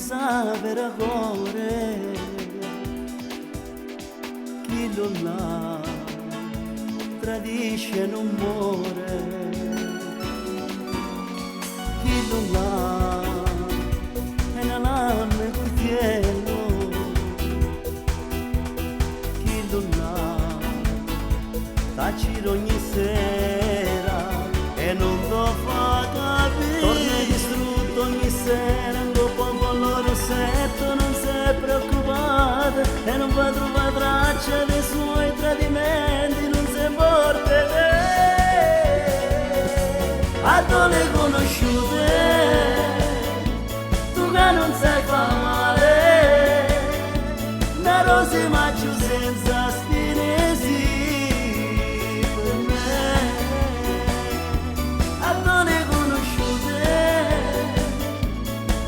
sapere cuore chi lo là tradisce non muore, chi lo là è una lama curtiello, chi lo là taciro ogni sera e non lo fa capire, torna distrutto ogni sera, dopo loro setto non si è preoccupata e non va a trovare traccia dei suoi tradimenti, non si porta a dove le conosciute, tu che non sai fa male, da rose maggio senza spinesi per me, a dove le conosciute,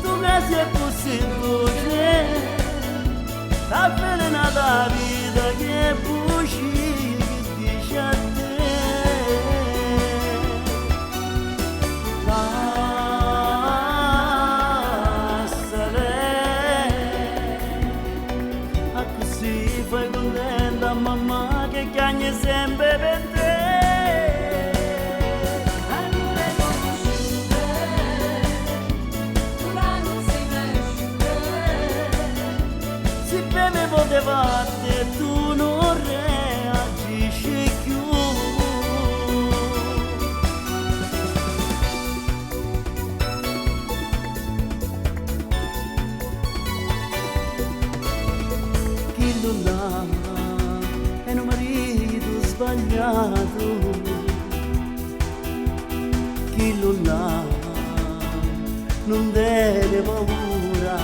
tu che sei possibile, avvelenata la vita che buci che dice a te. Fai contenta mamma che cagna sempre per te. Non le conosciute, tu non sei nasciute. Si beve poteva te tu non reagisci più. Chi lo là è un marito sbagliato, chi lo là non deve paura,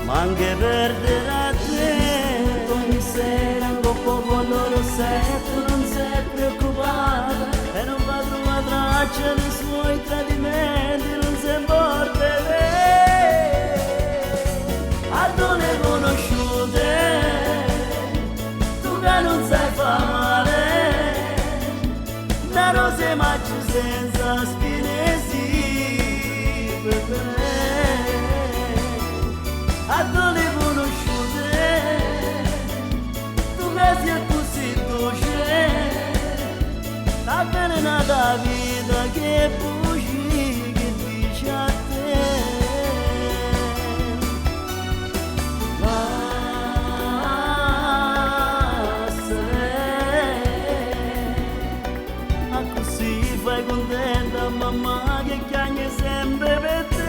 ma anche perdere a te. Ogni sera dopo loro setto non si è preoccupata e non va a trovare traccia dei suoi tradimenti, non si importa a dove conosciute, tu che non sai fa male, da rose maggio senza spinesi per me, a dove conosciute, tu che sei così dolce, avvelenata la vita che buci che dice a te. Fai contenta mamma che cagna sempre per te.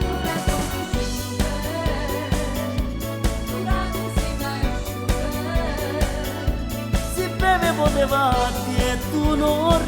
Non le conosciute, tu non sei nasciute. Si beve poteva e tu non